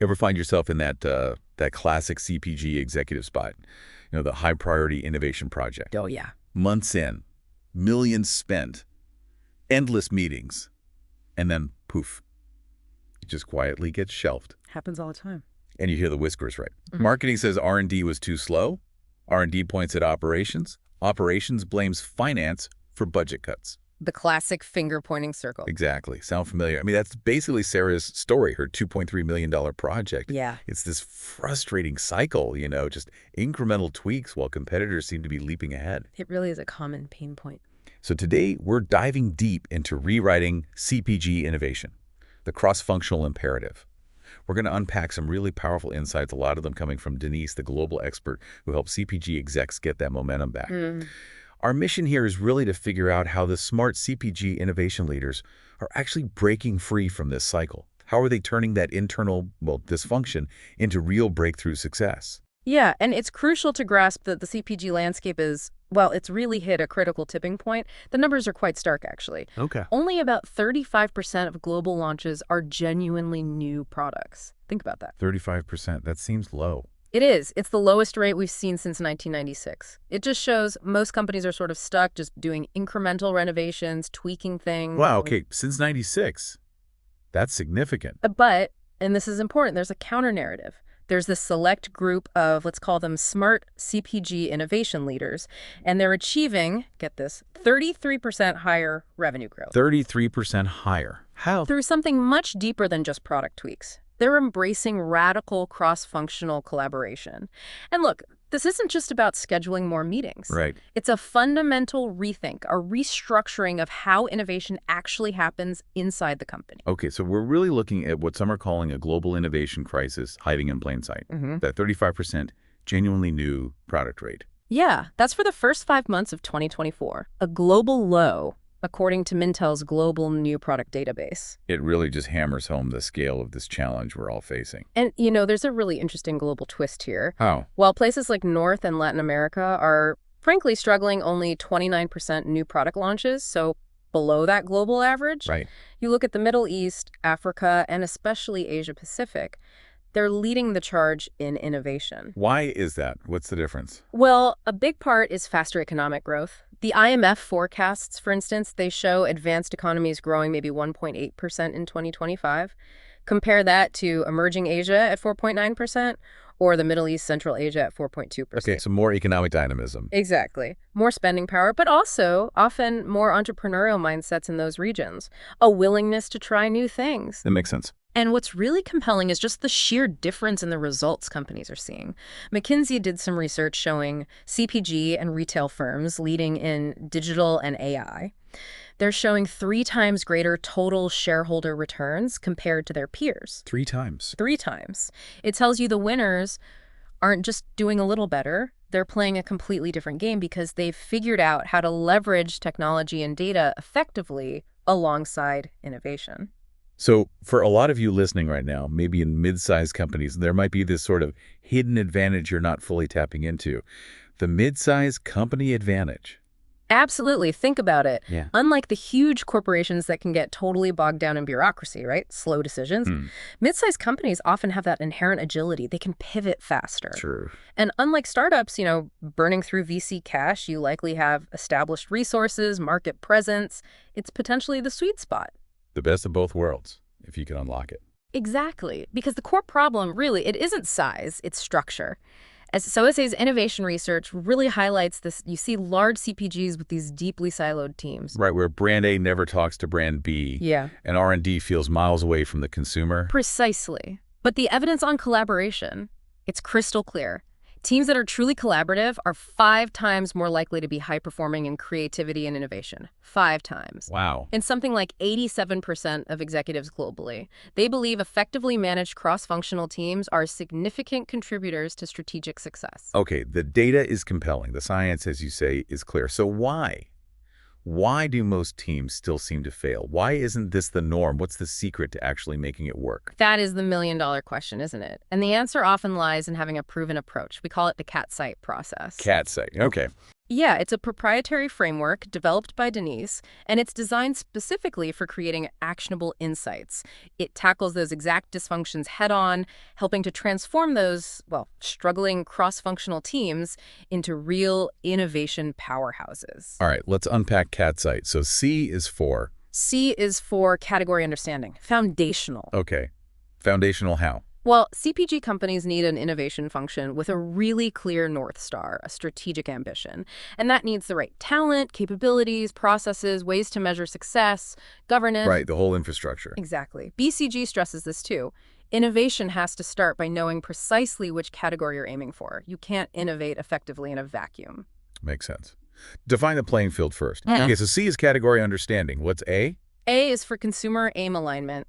Ever find yourself in that classic CPG executive spot? The high priority innovation project. Oh, yeah. Months in, millions spent, endless meetings, and then poof, it just quietly gets shelved. Happens all the time. And you hear the whispers, right? Mhm. Marketing says R&D was too slow. R&D points at operations. Operations blames finance for budget cuts. The classic finger-pointing circle. Exactly. Sound familiar? I mean, that's basically Sarah's story, her $2.3 million project. Yeah. It's this frustrating cycle, just incremental tweaks while competitors seem to be leaping ahead. It really is a common pain point. So today, we're diving deep into rewriting CPG innovation, the cross-functional imperative. We're going to unpack some really powerful insights, a lot of them coming from Denise, the global expert who helps CPG execs get that momentum back. Our mission here is really to figure out how the smart CPG innovation leaders are actually breaking free from this cycle. How are they turning that internal, dysfunction into real breakthrough success? Yeah, and it's crucial to grasp that the CPG landscape is, well, it's really hit a critical tipping point. The numbers are quite stark, actually. Okay. Only about 35% of global launches are genuinely new products. Think about that. 35%. That seems low. It is. It's the lowest rate we've seen since 1996. It just shows most companies are sort of stuck just doing incremental renovations, tweaking things. Wow, okay. Since 96. That's significant. But, and this is important, there's a counter-narrative. There's this select group of, let's call them smart CPG innovation leaders, and they're achieving, get this, 33% higher revenue growth. 33% higher. How? Through something much deeper than just product tweaks. They're embracing radical cross-functional collaboration. And look, this isn't just about scheduling more meetings. Right. It's a fundamental rethink, a restructuring of how innovation actually happens inside the company. Okay, so we're really looking at what some are calling a global innovation crisis hiding in plain sight. That 35% genuinely new product rate. Yeah, that's for the first 5 months of 2024, a global low, according to Mintel's global new product database. It really just hammers home the scale of this challenge we're all facing. And, there's a really interesting global twist here. How? While places like North and Latin America are, frankly, struggling only 29% new product launches, so below that global average, Right. You look at the Middle East, Africa, and especially Asia-Pacific, they're leading the charge in innovation. Why is that? What's the difference? Well, a big part is faster economic growth. The IMF forecasts, for instance, they show advanced economies growing maybe 1.8% in 2025. Compare that to emerging Asia at 4.9% or the Middle East, Central Asia at 4.2%. Okay, so more economic dynamism. Exactly. More spending power, but also often more entrepreneurial mindsets in those regions. A willingness to try new things. That makes sense. And what's really compelling is just the sheer difference in the results companies are seeing. McKinsey did some research showing CPG and retail firms leading in digital and AI. They're showing 3 times greater total shareholder returns compared to their peers. 3 times. 3 times. It tells you the winners aren't just doing a little better. They're playing a completely different game because they've figured out how to leverage technology and data effectively alongside innovation. So for a lot of you listening right now, maybe in mid-sized companies, there might be this sort of hidden advantage you're not fully tapping into. The mid-sized company advantage. Absolutely. Think about it. Yeah. Unlike the huge corporations that can get totally bogged down in bureaucracy, right? Slow decisions. Mid-sized companies often have that inherent agility. They can pivot faster. True. And unlike startups, burning through VC cash, you likely have established resources, market presence. It's potentially the sweet spot. The best of both worlds, if you can unlock it. Exactly. Because the core problem, really, it isn't size, it's structure. As OSA's innovation research really highlights this, you see large CPGs with these deeply siloed teams. Right, where brand A never talks to brand B. Yeah. And R&D feels miles away from the consumer. Precisely. But the evidence on collaboration, it's crystal clear. Teams that are truly collaborative are 5 times more likely to be high-performing in creativity and innovation. 5 times. Wow. And something like 87% of executives globally, they believe effectively managed cross-functional teams are significant contributors to strategic success. Okay, the data is compelling. The science, as you say, is clear. So why? Why do most teams still seem to fail? Why isn't this the norm? What's the secret to actually making it work? That is the million-dollar question, isn't it? And the answer often lies in having a proven approach. We call it the CATSIGHT process. CATSIGHT. Okay. Yeah, it's a proprietary framework developed by Denise, and it's designed specifically for creating actionable insights. It tackles those exact dysfunctions head on, helping to transform those, well, struggling cross-functional teams into real innovation powerhouses. All right, let's unpack CATSIGHT. So C is for, C is for category understanding, foundational. okay, foundational how? Well, CPG companies need an innovation function with a really clear North Star, a strategic ambition. And that needs the right talent, capabilities, processes, ways to measure success, governance. Right, the whole infrastructure. Exactly. BCG stresses this too. Innovation has to start by knowing precisely which category you're aiming for. You can't innovate effectively in a vacuum. Makes sense. Define the playing field first. Okay, so C is category understanding. What's A? A is for consumer aim alignment.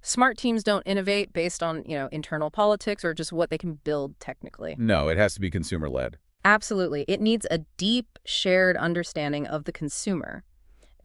Smart teams don't innovate based on, internal politics or just what they can build technically. No, it has to be consumer-led. Absolutely. It needs a deep, shared understanding of the consumer.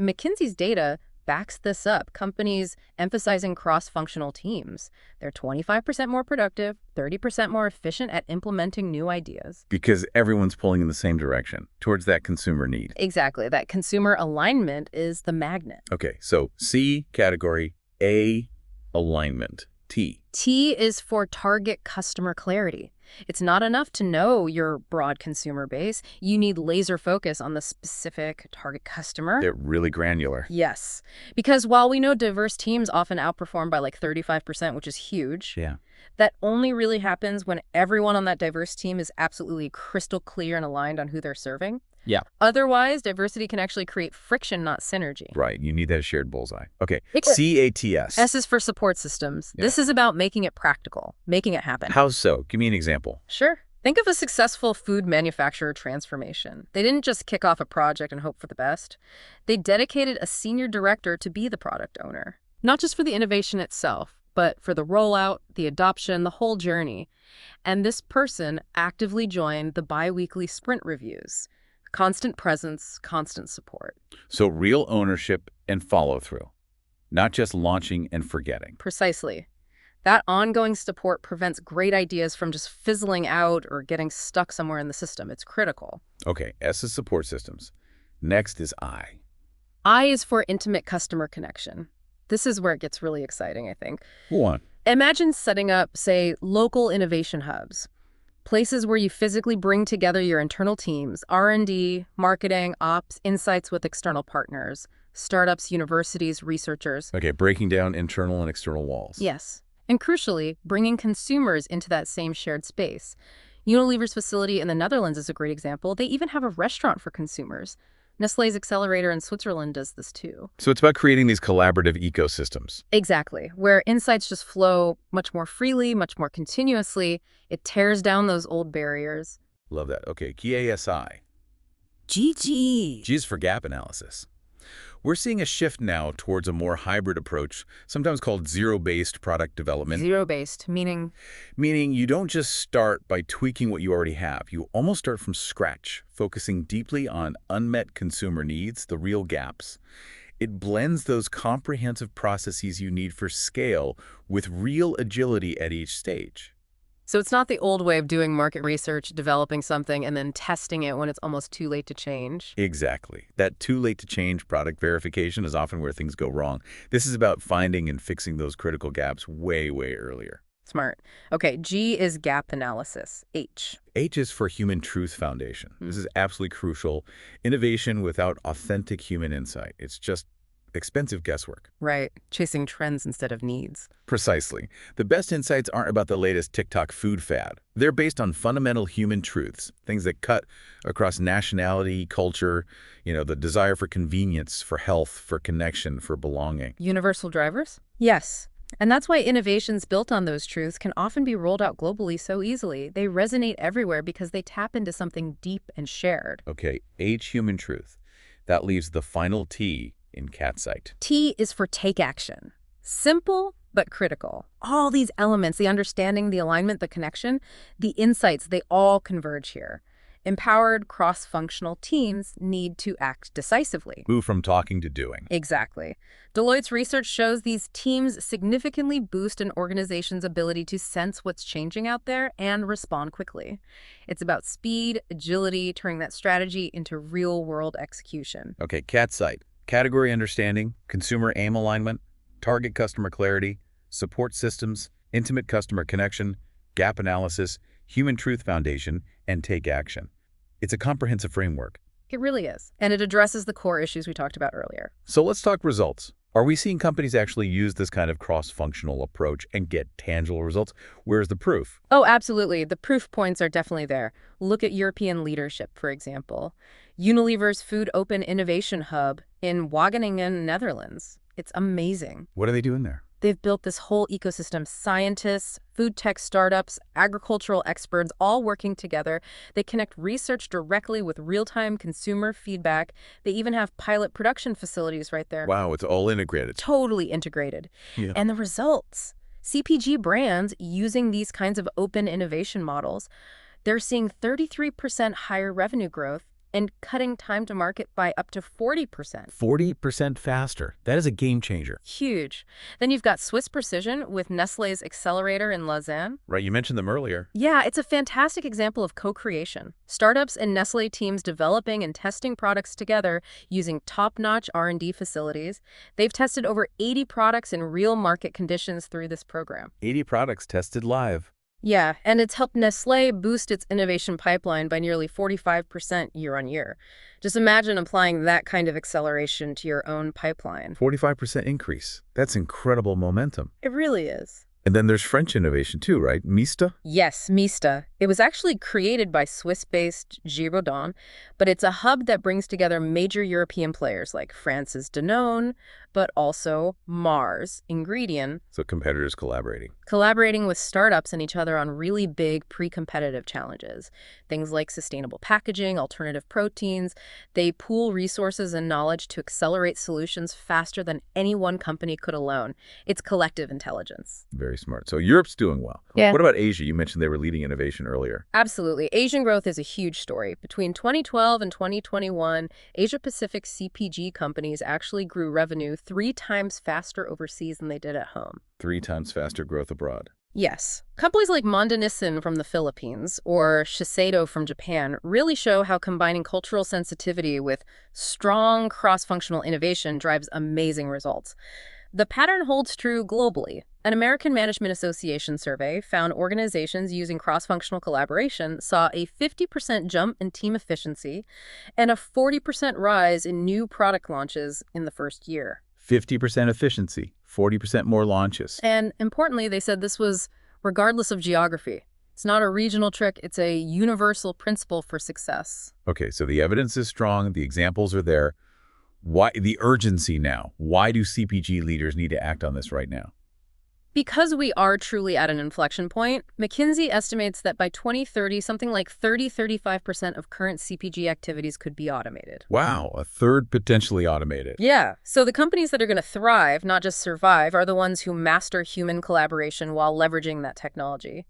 McKinsey's data backs this up. Companies emphasizing cross-functional teams. They're 25% more productive, 30% more efficient at implementing new ideas. Because everyone's pulling in the same direction, towards that consumer need. Exactly. That consumer alignment is the magnet. Okay, so C, category, A, alignment, T. T is for target customer clarity. It's not enough to know your broad consumer base. You need laser focus on the specific target customer. They're really granular. Yes, because while we know diverse teams often outperform by like 35%, which is huge, Yeah. that only really happens when everyone on that diverse team is absolutely crystal clear and aligned on who they're serving. Yeah. Otherwise, diversity can actually create friction, not synergy. Right, you need that shared bullseye. Okay, It's- CATS. S is for support systems. Yeah. This is about making it practical, making it happen. How so? Give me an example. Sure. Think of a successful food manufacturer transformation. They didn't just kick off a project and hope for the best. They dedicated a senior director to be the product owner, not just for the innovation itself, but for the rollout, the adoption, the whole journey. And this person actively joined the bi-weekly sprint reviews. Constant presence, constant support. So real ownership and follow-through, not just launching and forgetting. Precisely. That ongoing support prevents great ideas from just fizzling out or getting stuck somewhere in the system. It's critical. Okay, S is support systems. Next is I. I is for intimate customer connection. This is where it gets really exciting, I think. Go on. Imagine setting up, say, local innovation hubs. Places where you physically bring together your internal teams, R&D, marketing, ops, insights with external partners, startups, universities, researchers. Okay, breaking down internal and external walls. Yes. And crucially, bringing consumers into that same shared space. Unilever's facility in the Netherlands is a great example. They even have a restaurant for consumers. Nestlé's accelerator in Switzerland does this too. So it's about creating these collaborative ecosystems. Exactly, where insights just flow much more freely, much more continuously. It tears down those old barriers. Love that. Okay, KASI. GG. G is for gap analysis. We're seeing a shift now towards a more hybrid approach, sometimes called zero-based product development. Zero-based, meaning? Meaning you don't just start by tweaking what you already have. You almost start from scratch, focusing deeply on unmet consumer needs, the real gaps. It blends those comprehensive processes you need for scale with real agility at each stage. So it's not the old way of doing market research, developing something, and then testing it when it's almost too late to change. Exactly. That too late to change product verification is often where things go wrong. This is about finding and fixing those critical gaps way, way earlier. Smart. Okay, G is gap analysis. H. H is for Human Truth Foundation. This is absolutely crucial. Innovation without authentic human insight. It's just expensive guesswork. Right. Chasing trends instead of needs. Precisely. The best insights aren't about the latest TikTok food fad. They're based on fundamental human truths, things that cut across nationality, culture, the desire for convenience, for health, for connection, for belonging. Universal drivers? Yes. And that's why innovations built on those truths can often be rolled out globally so easily. They resonate everywhere because they tap into something deep and shared. Okay, H, human truth. That leaves the final T in CATSIGHT. T is for take action. Simple, but critical. All these elements, the understanding, the alignment, the connection, the insights, they all converge here. Empowered cross-functional teams need to act decisively. Move from talking to doing. Exactly. Deloitte's research shows these teams significantly boost an organization's ability to sense what's changing out there and respond quickly. It's about speed, agility, turning that strategy into real-world execution. Okay, CATSIGHT. Category understanding, consumer aim alignment, target customer clarity, support systems, intimate customer connection, gap analysis, human truth foundation, and take action. It's a comprehensive framework. It really is. And it addresses the core issues we talked about earlier. So let's talk results. Are we seeing companies actually use this kind of cross-functional approach and get tangible results? Where's the proof? Oh, absolutely. The proof points are definitely there. Look at European leadership, for example. Unilever's Food Open Innovation Hub in Wageningen, Netherlands. It's amazing. What are they doing there? They've built this whole ecosystem, scientists, food tech startups, agricultural experts, all working together. They connect research directly with real-time consumer feedback. They even have pilot production facilities right there. Wow, it's all integrated. Totally integrated. Yeah. And the results, CPG brands using these kinds of open innovation models, they're seeing 33% higher revenue growth and cutting time to market by up to 40%. 40% faster. That is a game changer. Huge. Then you've got Swiss Precision with Nestlé's accelerator in Lausanne. Right, you mentioned them earlier. Yeah, it's a fantastic example of co-creation. Startups and Nestlé teams developing and testing products together using top-notch R&D facilities. They've tested over 80 products in real market conditions through this program. 80 products tested live. Yeah, and it's helped Nestlé boost its innovation pipeline by nearly 45% year on year. Just imagine applying that kind of acceleration to your own pipeline. 45% increase. That's incredible momentum. It really is. And then there's French innovation too, right? Mista? Yes, Mista. It was actually created by Swiss-based Giraudon, but it's a hub that brings together major European players like France's Danone, but also Mars, Ingredient. So competitors Collaborating with startups and each other on really big pre-competitive challenges. Things like sustainable packaging, alternative proteins. They pool resources and knowledge to accelerate solutions faster than any one company could alone. It's collective intelligence. Very smart. So Europe's doing well. Yeah. What about Asia? You mentioned they were leading innovation earlier. Absolutely. Asian growth is a huge story. Between 2012 and 2021, Asia-Pacific CPG companies actually grew revenue 3 times faster overseas than they did at home. 3 times faster growth abroad. Yes. Companies like Mondanissen from the Philippines or Shiseido from Japan really show how combining cultural sensitivity with strong cross-functional innovation drives amazing results. The pattern holds true globally. An American Management Association survey found organizations using cross-functional collaboration saw a 50% jump in team efficiency and a 40% rise in new product launches in the first year. 50% efficiency, 40% more launches. And importantly, they said this was regardless of geography. It's not a regional trick, it's a universal principle for success. Okay, so the evidence is strong, the examples are there. Why the urgency now? Why do CPG leaders need to act on this right now? Because we are truly at an inflection point, McKinsey estimates that by 2030, something like 30–35% of current CPG activities could be automated. Wow, a third potentially automated. Yeah, so the companies that are going to thrive, not just survive, are the ones who master human collaboration while leveraging that technology.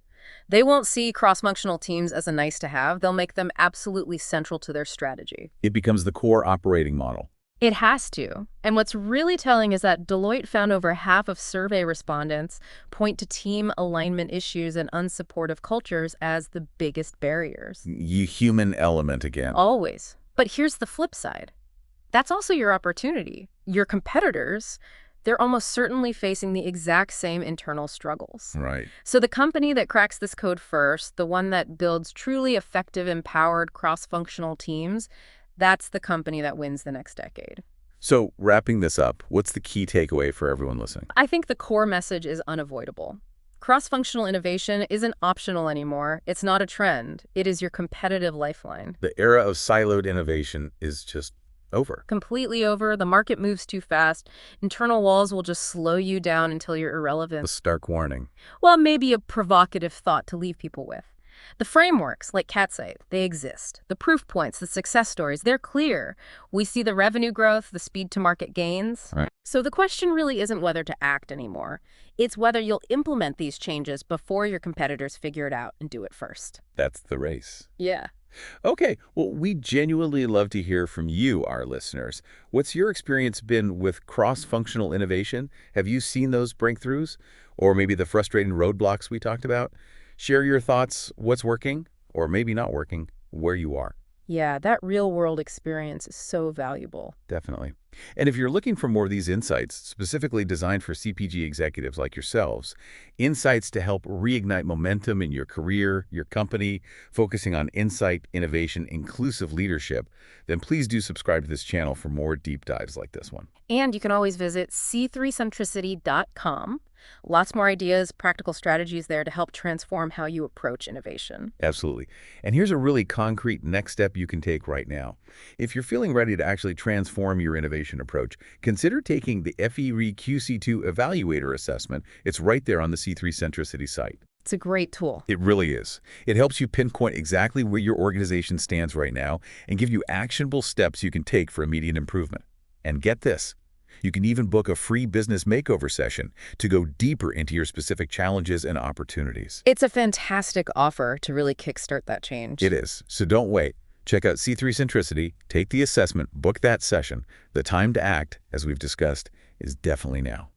They won't see cross-functional teams as a nice-to-have. They'll make them absolutely central to their strategy. It becomes the core operating model. It has to. And what's really telling is that Deloitte found over half of survey respondents point to team alignment issues and unsupportive cultures as the biggest barriers. You human element again. Always. But here's the flip side. That's also your opportunity. Your competitors, they're almost certainly facing the exact same internal struggles. Right. So the company that cracks this code first, the one that builds truly effective, empowered, cross-functional teams, that's the company that wins the next decade. So wrapping this up, what's the key takeaway for everyone listening? I think the core message is unavoidable. Cross-functional innovation isn't optional anymore. It's not a trend. It is your competitive lifeline. The era of siloed innovation is just over. Completely over. The market moves too fast. Internal walls will just slow you down until you're irrelevant. A stark warning. Well, maybe a provocative thought to leave people with. The frameworks, like CATSIGHT, they exist. The proof points, the success stories, they're clear. We see the revenue growth, the speed to market gains. Right. So the question really isn't whether to act anymore. It's whether you'll implement these changes before your competitors figure it out and do it first. That's the race. Yeah. Okay, well, we genuinely love to hear from you, our listeners. What's your experience been with cross-functional innovation? Have you seen those breakthroughs? Or maybe the frustrating roadblocks we talked about? Share your thoughts, what's working, or maybe not working, where you are. Yeah, that real-world experience is so valuable. Definitely. And if you're looking for more of these insights, specifically designed for CPG executives like yourselves, insights to help reignite momentum in your career, your company, focusing on insight, innovation, inclusive leadership, then please do subscribe to this channel for more deep dives like this one. And you can always visit c3centricity.com. Lots more ideas, practical strategies there to help transform how you approach innovation. Absolutely. And here's a really concrete next step you can take right now. If you're feeling ready to actually transform your innovation approach, consider taking the FERE QC2 Evaluator Assessment. It's right there on the C3 Centricity site. It's a great tool. It really is. It helps you pinpoint exactly where your organization stands right now and give you actionable steps you can take for immediate improvement. And get this, you can even book a free business makeover session to go deeper into your specific challenges and opportunities. It's a fantastic offer to really kickstart that change. It is. So don't wait. Check out C3 Centricity, take the assessment, book that session. The time to act, as we've discussed, is definitely now.